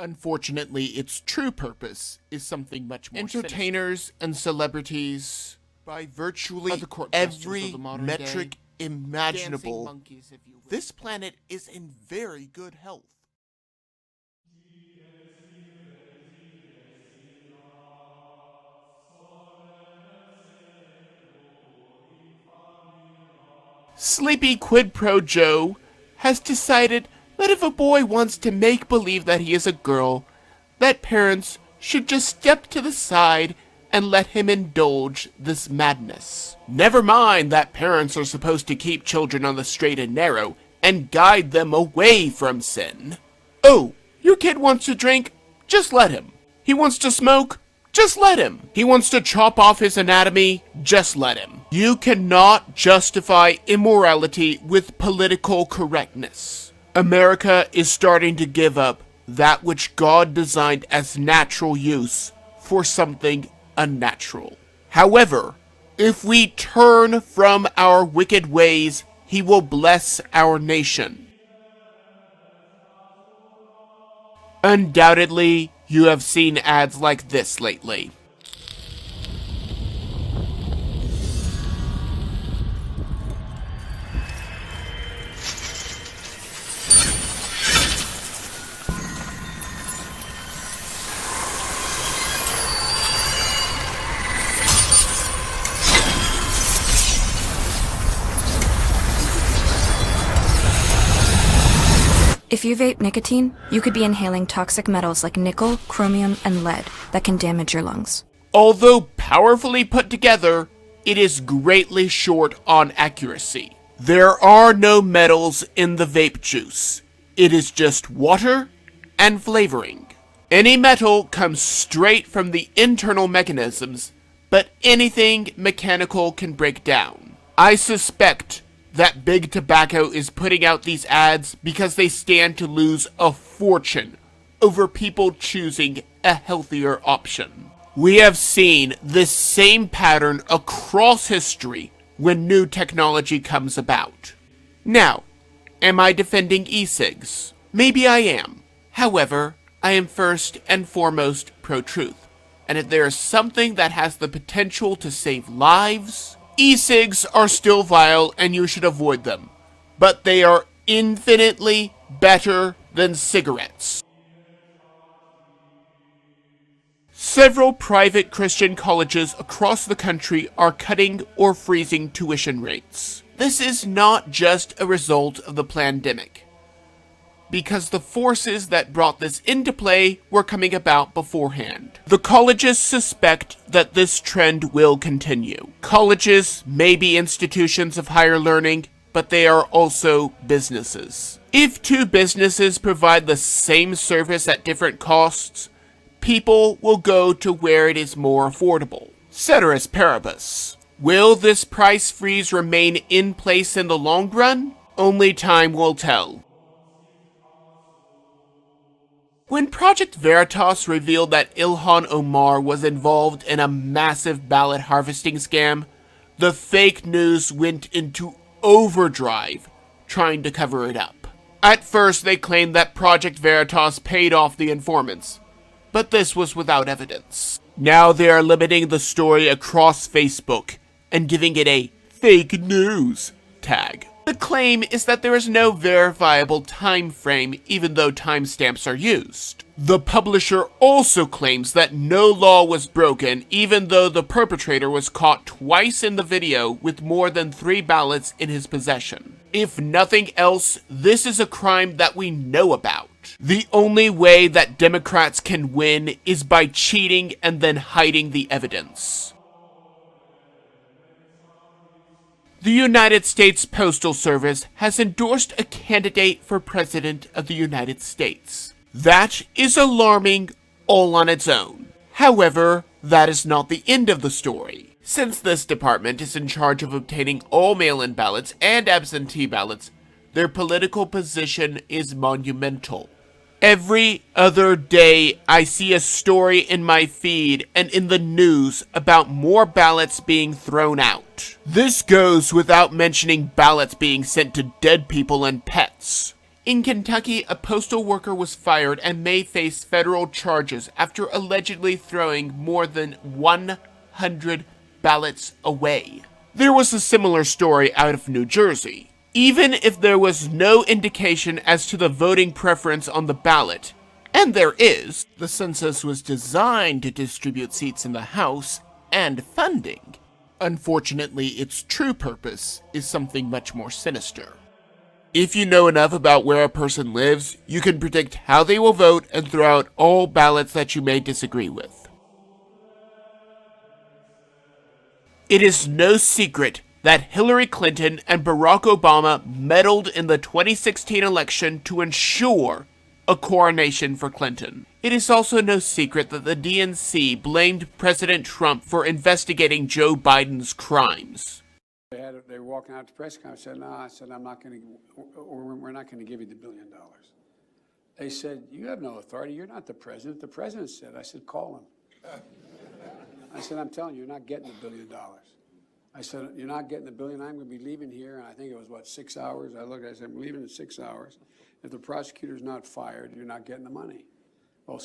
Unfortunately, its true purpose is something much more entertainers and celebrities, by virtually every metric imaginable, this planet is in very good health. Sleepy Quid Pro Joe has decided that if a boy wants to make believe that he is a girl, that parents should just step to the side and let him indulge this madness. Never mind that parents are supposed to keep children on the straight and narrow and guide them away from sin. Oh, your kid wants to drink? Just let him. He wants to smoke? Just let him. He wants to chop off his anatomy? Just let him. You cannot justify immorality with political correctness. America is starting to give up that which God designed as natural use for something unnatural. However, if we turn from our wicked ways, He will bless our nation. Undoubtedly, you have seen ads like this lately. If you vape nicotine, you could be inhaling toxic metals like nickel, chromium, and lead that can damage your lungs. Although powerfully put together, it is greatly short on accuracy. There are no metals in the vape juice. It is just water and flavoring. Any metal comes straight from the internal mechanisms, but anything mechanical can break down. I suspect that Big Tobacco is putting out these ads because they stand to lose a fortune over people choosing a healthier option. We have seen this same pattern across history when new technology comes about. Now, am I defending E-Cigs? Maybe I am. However, I am first and foremost pro-truth. And if there is something that has the potential to save lives, E-Cigs are still vile and you should avoid them, but they are infinitely better than cigarettes. Several private Christian colleges across the country are cutting or freezing tuition rates. This is not just a result of the pandemic, because the forces that brought this into play were coming about beforehand. The colleges suspect that this trend will continue. Colleges may be institutions of higher learning, but they are also businesses. If two businesses provide the same service at different costs, people will go to where it is more affordable. Ceteris paribus. Will this price freeze remain in place in the long run? Only time will tell. When Project Veritas revealed that Ilhan Omar was involved in a massive ballot harvesting scam, the fake news went into overdrive trying to cover it up. At first, they claimed that Project Veritas paid off the informants, but this was without evidence. Now they are limiting the story across Facebook and giving it a fake news tag. The claim is that there is no verifiable time frame even though timestamps are used. The publisher also claims that no law was broken even though the perpetrator was caught twice in the video with more than 3 ballots in his possession. If nothing else, this is a crime that we know about. The only way that Democrats can win is by cheating and then hiding the evidence. The United States Postal Service has endorsed a candidate for President of the United States. That is alarming all on its own. However, that is not the end of the story. Since this department is in charge of obtaining all mail-in ballots and absentee ballots, their political position is monumental. Every other day, I see a story in my feed and in the news about more ballots being thrown out. This goes without mentioning ballots being sent to dead people and pets. In Kentucky, a postal worker was fired and may face federal charges after allegedly throwing more than 100 ballots away. There was a similar story out of New Jersey. Even if there was no indication as to the voting preference on the ballot, and there is, the census was designed to distribute seats in the House and funding. Unfortunately, its true purpose is something much more sinister. If you know enough about where a person lives, you can predict how they will vote and throw out all ballots that you may disagree with. It is no secret that Hillary Clinton and Barack Obama meddled in the 2016 election to ensure a coronation for Clinton. It is also no secret that the DNC blamed President Trump for investigating Joe Biden's crimes. They were walking out to press conference. I said, "No," I said, "I'm not going to, we're not going to give you the $1 billion." They said, "You have no authority. You're not the president." The president said, I said, "Call him." I said, "I'm telling you, you're not getting the $1 billion." I said, "You're not getting the $1 billion. I'm going to be leaving here." And I think it was, 6 hours? I looked, I said, "I'm leaving in 6 hours. If the prosecutor's not fired, you're not getting the money." Well,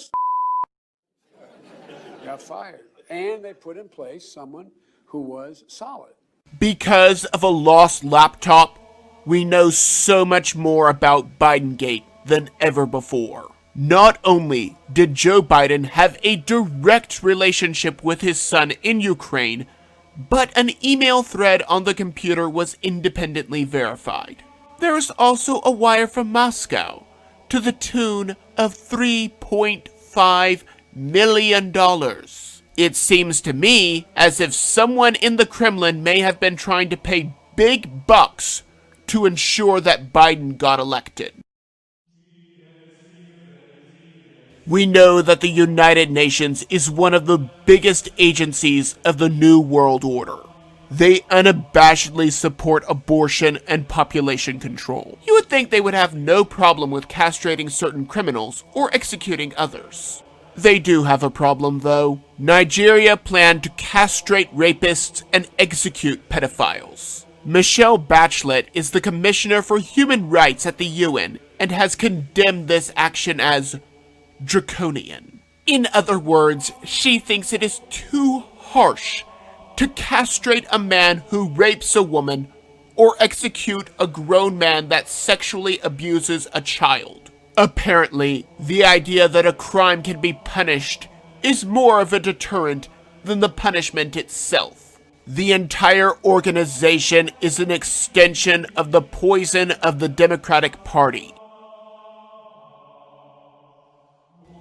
got fired. And they put in place someone who was solid. Because of a lost laptop, we know so much more about Bidengate than ever before. Not only did Joe Biden have a direct relationship with his son in Ukraine, but an email thread on the computer was independently verified. There is also a wire from Moscow to the tune of $3.5 million. It seems to me as if someone in the Kremlin may have been trying to pay big bucks to ensure that Biden got elected. We know that the United Nations is one of the biggest agencies of the New World Order. They unabashedly support abortion and population control. You would think they would have no problem with castrating certain criminals or executing others. They do have a problem, though. Nigeria planned to castrate rapists and execute pedophiles. Michelle Bachelet is the Commissioner for Human Rights at the UN and has condemned this action as draconian. In other words, she thinks it is too harsh to castrate a man who rapes a woman or execute a grown man that sexually abuses a child. Apparently, the idea that a crime can be punished is more of a deterrent than the punishment itself. The entire organization is an extension of the poison of the Democratic Party.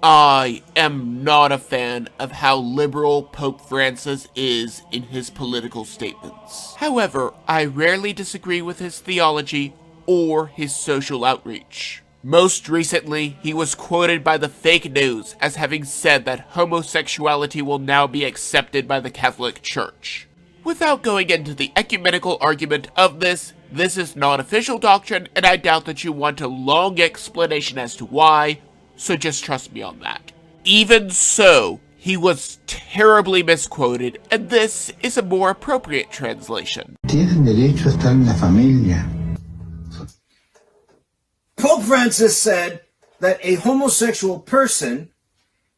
I am not a fan of how liberal Pope Francis is in his political statements. However, I rarely disagree with his theology or his social outreach. Most recently, he was quoted by the fake news as having said that homosexuality will now be accepted by the Catholic Church. Without going into the ecumenical argument of this is not official doctrine, and I doubt that you want a long explanation as to why, so just trust me on that. Even so, he was terribly misquoted, and this is a more appropriate translation. Tienen derecho a estar en la familia. Pope Francis said that a homosexual person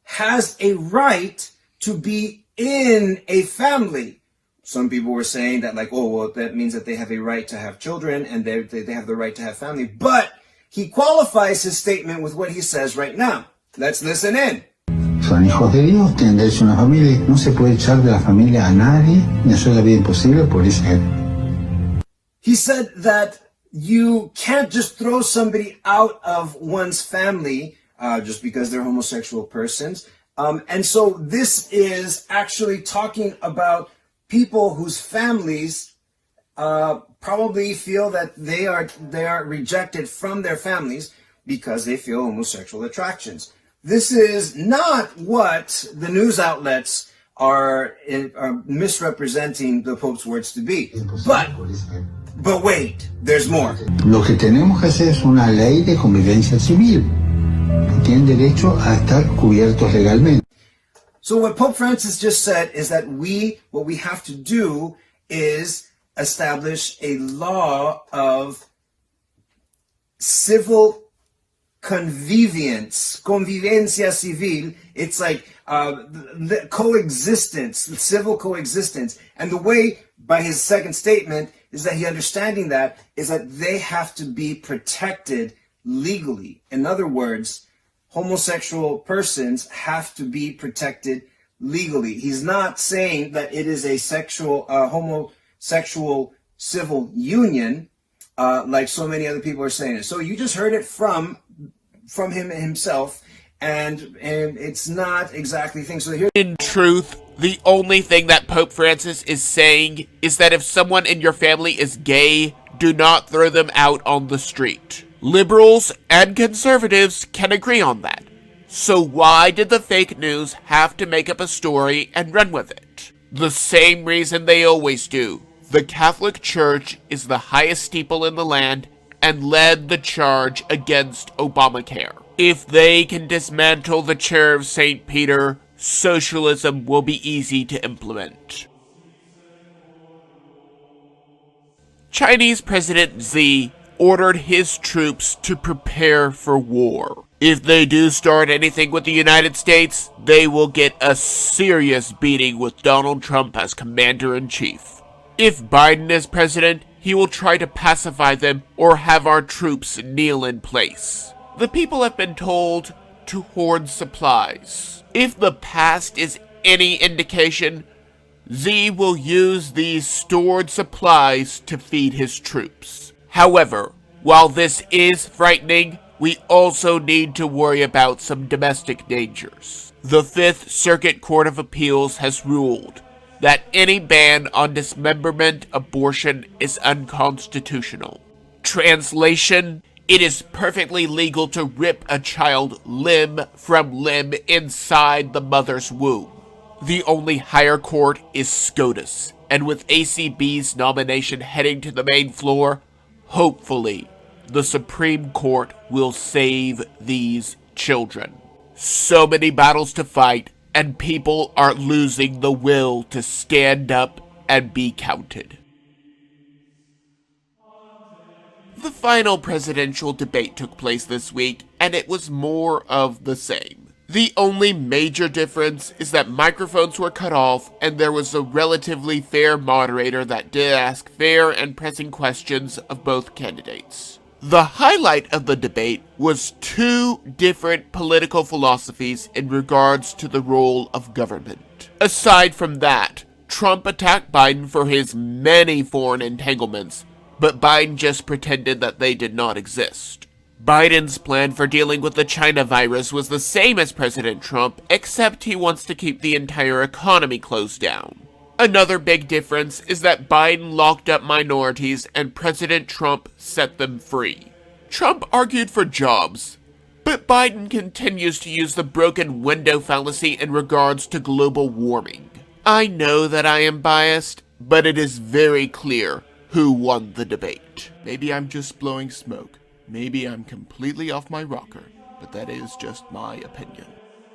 has a right to be in a family. Some people were saying that, like, oh, well, that means that they have a right to have children and they have the right to have family. But he qualifies his statement with what he says right now. Let's listen in. Son hijos de Dios, tienen derecho a una familia. No se puede echar de la familia a nadie, ni hacer la vida imposible por ese. He said that you can't just throw somebody out of one's family just because they're homosexual persons. And so this is actually talking about people whose families probably feel that they are rejected from their families because they feel homosexual attractions. This is not what the news outlets are misrepresenting the Pope's words to be. But wait, there's more. Lo que tenemos que hacer es una ley de convivencia civil. Tienen derecho a estar cubiertos legalmente. So what Pope Francis just said is that what we have to do is establish a law of civil convivencia civil. It's like the coexistence, the civil coexistence. And the way, by his second statement, is that he understanding that is that they have to be protected legally. In other words, homosexual persons have to be protected legally. He's not saying that it is a homosexual civil union, like so many other people are saying it. So you just heard it from him himself, and it's not exactly things. So here, in truth, the only thing that Pope Francis is saying is that if someone in your family is gay, do not throw them out on the street. Liberals and conservatives can agree on that. So why did the fake news have to make up a story and run with it? The same reason they always do. The Catholic Church is the highest steeple in the land and led the charge against Obamacare. If they can dismantle the Chair of St. Peter, socialism will be easy to implement. Chinese President Xi ordered his troops to prepare for war. If they do start anything with the United States, they will get a serious beating with Donald Trump as commander-in-chief. If Biden is president, he will try to pacify them or have our troops kneel in place. The people have been told to hoard supplies. If the past is any indication, Xi will use these stored supplies to feed his troops. However, while this is frightening, we also need to worry about some domestic dangers. The Fifth Circuit Court of Appeals has ruled that any ban on dismemberment abortion is unconstitutional. Translation: it is perfectly legal to rip a child limb from limb inside the mother's womb. The only higher court is SCOTUS, and with ACB's nomination heading to the main floor, hopefully the Supreme Court will save these children. So many battles to fight, and people are losing the will to stand up and be counted. The final presidential debate took place this week, and it was more of the same. The only major difference is that microphones were cut off, and there was a relatively fair moderator that did ask fair and pressing questions of both candidates. The highlight of the debate was two different political philosophies in regards to the role of government. Aside from that, Trump attacked Biden for his many foreign entanglements, but Biden just pretended that they did not exist. Biden's plan for dealing with the China virus was the same as President Trump, except he wants to keep the entire economy closed down. Another big difference is that Biden locked up minorities and President Trump set them free. Trump argued for jobs, but Biden continues to use the broken window fallacy in regards to global warming. I know that I am biased, but it is very clear who won the debate. Maybe I'm just blowing smoke. Maybe I'm completely off my rocker, but that is just my opinion.